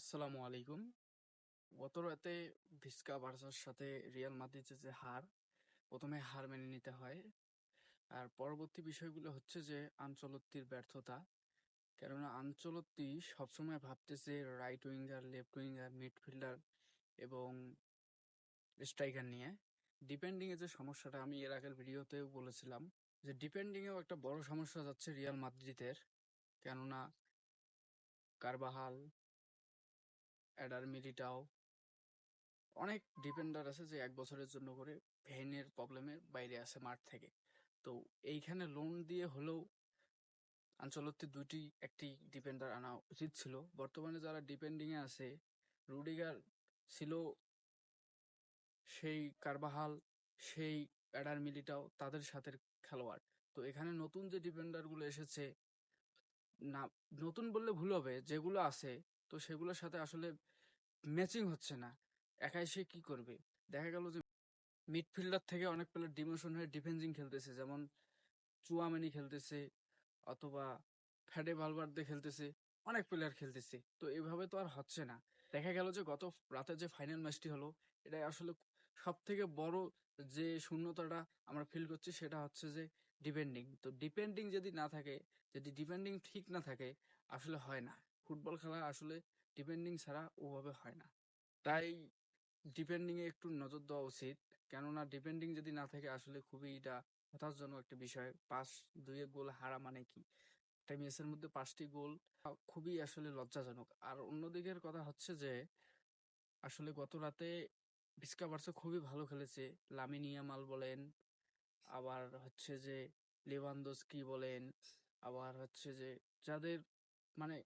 আসসালামু আলাইকুম। গত রাতে ভিস্কা বার্সার সাথে রিয়াল মাদ্রিদের যে হার, প্রথমে হার মেনে নিতে হয়। আর পরবর্তী বিষয়গুলো হচ্ছে যে আনচলত্তির ব্যর্থতা। কেননা আনচলত্তি সবসময় ভাবতেছে right winger, left winger, midfielder এবং স্ট্রাইকার নিয়ে। ডিপেন্ডিং এ যে সমস্যাটা আমি এর আগের ভিডিওতেও বলেছিলাম যে ডিপেন্ডিং এও একটা বড় সমস্যা যাচ্ছে রিয়াল মাদ্রিদের। কেননা কারবাহাল, এডার মিলিটাও অনেক ডিপেন্ডার আছে যে 1 বছরের জন্য করে ভেইনের প্রবলেমে বাইরে আছে মাঠ থেকে। তো এইখানে লোন দিয়ে হলেও আনচলত্তি দুইটি একটি ডিপেন্ডার আনা উচিত ছিল। বর্তমানে যারা ডিপেন্ডিং এ আছে, রুডিগার ছিল সেই কারবাহাল, সেই এডার মিলিটাও তাদের সাথে খেলোয়াড়। তো এখানে নতুন যে ডিপেন্ডার গুলো এসেছে, না নতুন বললে ভুল হবে, যেগুলো আছে তো সেগুলোর সাথে আসলে ম্যাচিং হচ্ছে না। একাই সে কি করবে? দেখা গেল যে মিডফিল্ডার থেকে অনেক প্লেয়ার ডিমোশন হয়ে ডিফেন্সিং খেলতেছে, যেমন চুয়ামেনি খেলতেছে অথবা ফ্যাডে ভালভার্দে খেলতেছে, অনেক প্লেয়ার খেলতেছে। তো এভাবে তো আর হচ্ছে না। দেখা গেল যে গত রাতে যে ফাইনাল ম্যাচটি হলো, এটাই আসলে সব থেকে বড় যে শূন্যতাটা আমরা ফিল করছি সেটা হচ্ছে যে ডিপেন্ডিং। তো ডিপেন্ডিং যদি না থাকে, যদি ডিপেন্ডিং ঠিক না থাকে, আসলে হয় না। ফুটবল খেলা আসলে ডিপেন্ডিং ছাড়া ওভাবে হয় না। তাই ডিপেন্ডিং এ একটু নজর দেওয়া উচিত। কেননা ডিপেন্ডিং যদি না থাকে আসলে খুবই এটা হতাশজনক একটা বিষয়। 5-2 গোল হারা মানে কি? একটা ম্যাচের মধ্যে 5টি গোল খুবই আসলে লজ্জাজনক। আর অন্যদিকের কথা হচ্ছে যে আসলে গত রাতে ভিস্কা বার্সা খুবই ভালো খেলেছে। লামিন ইয়ামাল বলেন, আবার হচ্ছে যে লেভানদস্কি বলেন, আবার হচ্ছে যে যাদের মানে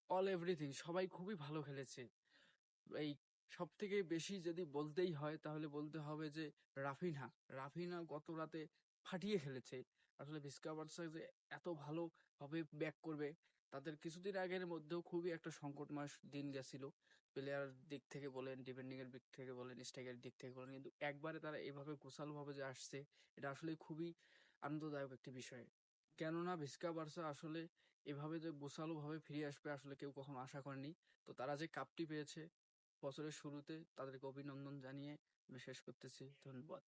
অল এভরিথিং সবাই খুবই ভালো খেলেছে। এই সব থেকে বেশি যদি বলতেই হয় তাহলে বলতে হবে যে রাফিনহা। রাফিনহা গত রাতে ফাটিয়ে খেলেছে। আসলে ভিস্কা বার্সা যে এত ভালো ভাবে ব্যাক করবে, তাদের কিছুদিন আগের মধ্যেও খুবই একটা সংকটময় দিন গেছিল। প্লেয়ার দিক থেকে বলেন, ডিফেন্ডিং এর দিক থেকে বলেন, স্ট্রাইকের দিক থেকে বলেন, কিন্তু একবারে তারা এইভাবে গোছালো ভাবে যে আসছে, এটা আসলে খুবই আনন্দদায়ক একটি বিষয়। কেননা ভিস্কা বার্সা আসলে এভাবে যে গোছালো ভাবে ফিরে আসবে আসলে কেউ কখনো আশা করেনি। তো তারা যে কাপটি পেয়েছে বছরের শুরুতে, তাদেরকে অভিনন্দন জানিয়ে আমি শেষ করতেছি। ধন্যবাদ।